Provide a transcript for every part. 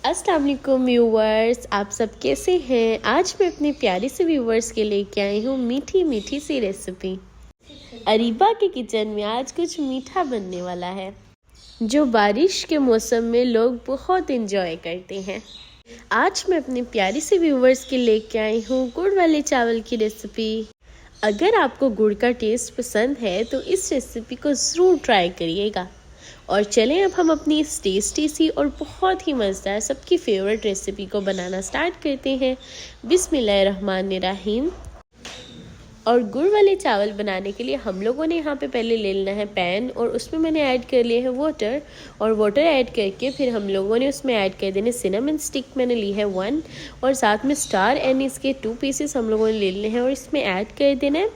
अस्सलाम वालेकुम व्यूवर्स, आप सब कैसे हैं। आज मैं अपने प्यारे से व्यूवर्स के लेके आई हूँ मीठी मीठी सी रेसिपी। अरीबा के किचन में आज कुछ मीठा बनने वाला है जो बारिश के मौसम में लोग बहुत इंजॉय करते हैं। आज मैं अपने प्यारे से व्यूवर्स के लेके आई हूँ गुड़ वाले चावल की रेसिपी। अगर आपको गुड़ का टेस्ट पसंद है तो इस रेसिपी को ज़रूर ट्राई करिएगा। और चलें अब हम अपनी इस टेस्टी सी और बहुत ही मज़ेदार सबकी फेवरेट रेसिपी को बनाना स्टार्ट करते हैं। बिस्मिल्लाहिर्रहमानिर्रहीम। और गुड़ वाले चावल बनाने के लिए हम लोगों ने यहाँ पे पहले ले लेना है पैन, और उसमें मैंने ऐड कर लिया है वाटर। और वाटर ऐड करके फिर हम लोगों ने उसमें ऐड कर देने सिनेमन स्टिक, मैंने ली है 1, और साथ में स्टार एनीस के 2 पीसेस हम लोगों ने ले लेने हैं और इसमें ऐड कर देना है।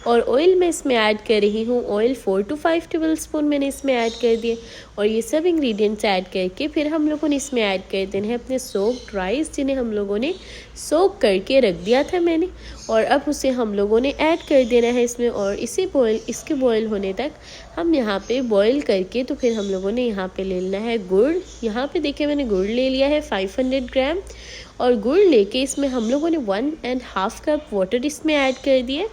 और ऑयल मैं इसमें ऐड कर रही हूँ, ऑयल 4 to 5 टेबल स्पून मैंने इसमें ऐड कर दिए। और ये सब इंग्रेडिएंट्स ऐड करके फिर हम लोगों ने इसमें ऐड कर देना है अपने सोक्ड राइस, जिन्हें हम लोगों ने सोक करके रख दिया था मैंने। और अब उसे हम लोगों ने ऐड कर देना है इसमें, और इसके बॉयल होने तक हम यहाँ पे बॉयल करके तो फिर हम लोगों ने यहाँ पे ले लेना है गुड़। यहाँ पे देखिए मैंने गुड़ ले लिया है 500 ग्राम, और गुड़ लेके इसमें हम लोगों ने 1.5 कप वाटर इसमें ऐड कर दिए।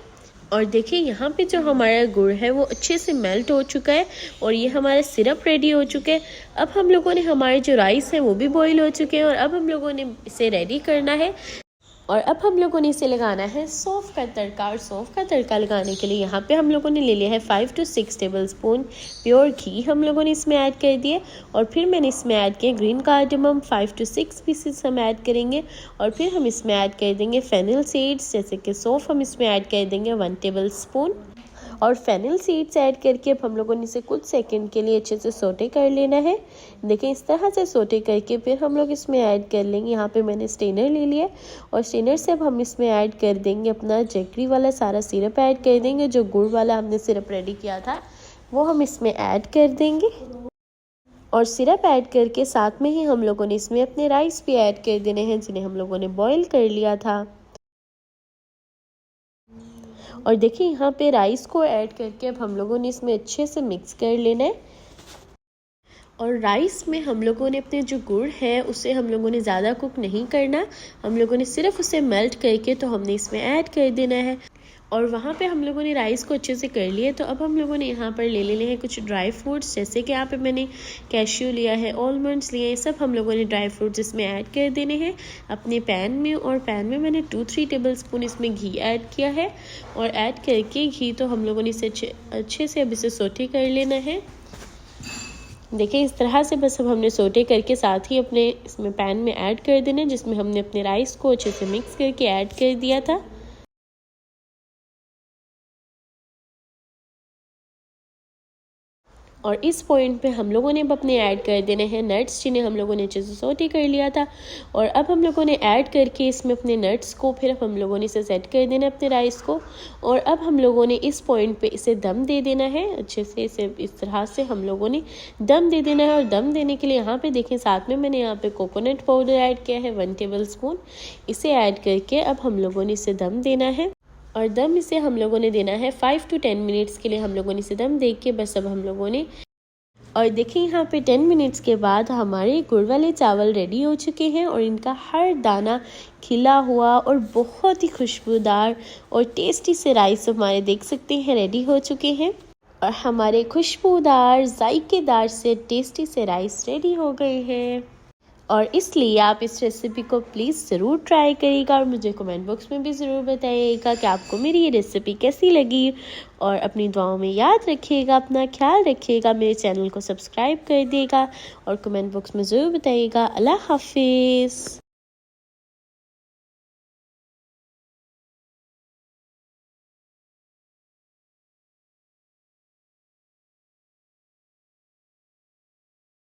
और देखिए यहाँ पे जो हमारा गुड़ है वो अच्छे से मेल्ट हो चुका है और ये हमारा सिरप रेडी हो चुका है। अब हम लोगों ने हमारे जो राइस है वो भी बॉईल हो चुके हैं, और अब हम लोगों ने इसे रेडी करना है। और अब हम लोगों ने इसे लगाना है सौंफ का तड़का। और सौंफ का तड़का लगाने के लिए यहाँ पे हम लोगों ने ले लिया है 5 to 6 टेबल स्पून प्योर घी हम लोगों ने इसमें ऐड कर दिए। और फिर मैंने इसमें ऐड किया ग्रीन कार्डमम 5 to 6 पीसेस हम ऐड करेंगे। और फिर हम इसमें ऐड कर देंगे फेनिल सीड्स, जैसे कि सौंफ हम इसमें ऐड कर देंगे 1 टेबल स्पून। और फेनिल सीड्स ऐड करके अब हम लोगों ने इसे कुछ सेकंड के लिए अच्छे से सोटे कर लेना है। देखिए इस तरह से सोटे करके फिर हम लोग इसमें ऐड कर लेंगे। यहाँ पे मैंने स्टेनर ले लिया, और स्टेनर से अब हम इसमें ऐड कर देंगे अपना जैगरी वाला सारा सिरप ऐड कर देंगे। जो गुड़ वाला हमने सिरप रेडी किया था वो हम इसमें ऐड कर देंगे। और सिरप ऐड करके साथ में ही हम लोगों ने इसमें अपने राइस भी ऐड कर देने हैं, जिन्हें हम लोगों ने बॉयल कर लिया था। और देखिए यहाँ पे राइस को ऐड करके अब हम लोगों ने इसमें अच्छे से मिक्स कर लेना है। और राइस में हम लोगों ने अपने जो गुड़ है उसे हम लोगों ने ज़्यादा कुक नहीं करना, हम लोगों ने सिर्फ उसे मेल्ट करके तो हमने इसमें ऐड कर देना है। और वहाँ पे हम लोगों ने राइस को अच्छे से कर लिया। तो अब हम लोगों ने यहाँ पर ले लेने हैं कुछ ड्राई फ्रूट्स, जैसे कि यहाँ पे मैंने कैश्यू लिया है, आलमंड्स लिए हैं, सब हम लोगों ने ड्राई फ्रूट्स इसमें ऐड कर देने हैं अपने पैन में। और पैन में मैंने 2-3 टेबल स्पून इसमें घी ऐड किया है। और ऐड करके घी तो हम लोगों ने इसे अच्छे से अब इसे सोटे कर लेना है। देखिए इस तरह से बस अब हमने सोटे करके साथ ही अपने इसमें पैन में ऐड कर देना, जिसमें हमने अपने राइस को अच्छे से मिक्स करके ऐड कर दिया था। और इस पॉइंट पे हम लोगों ने अब अपने ऐड कर देने हैं नट्स, जिन्हें हम लोगों ने अच्छे से सौटे कर लिया था। और अब हम लोगों ने ऐड करके इसमें अपने नट्स को फिर हम लोगों ने इसे सेट कर देना अपने राइस को। और अब हम लोगों ने इस पॉइंट पे इसे दम दे देना है अच्छे से, इसे इस तरह से हम लोगों ने दम दे देना है। और दम देने के लिए यहाँ पे देखें साथ में मैंने यहाँ पे कोकोनट पाउडर ऐड किया है 1 टेबल स्पून। इसे ऐड करके अब हम लोगों ने इसे दम देना है। और दम इसे हम लोगों ने देना है 5 to 10 मिनट्स के लिए। हम लोगों ने इसे दम दे के बस अब हम लोगों ने, और देखिए यहाँ पे 10 मिनट्स के बाद हमारे गुड़ वाले चावल रेडी हो चुके हैं। और इनका हर दाना खिला हुआ और बहुत ही खुशबूदार और टेस्टी से राइस हमारे देख सकते हैं रेडी हो चुके हैं। और हमारे खुशबूदार जायकेदार से टेस्टी से राइस रेडी हो गए हैं। और इसलिए आप इस रेसिपी को प्लीज़ ज़रूर ट्राई करिएगा, और मुझे कमेंट बॉक्स में भी ज़रूर बताइएगा कि आपको मेरी ये रेसिपी कैसी लगी। और अपनी दुआओं में याद रखिएगा, अपना ख्याल रखिएगा, मेरे चैनल को सब्सक्राइब कर दिएगा और कमेंट बॉक्स में ज़रूर बताइएगा। अल्लाह हाफिज़।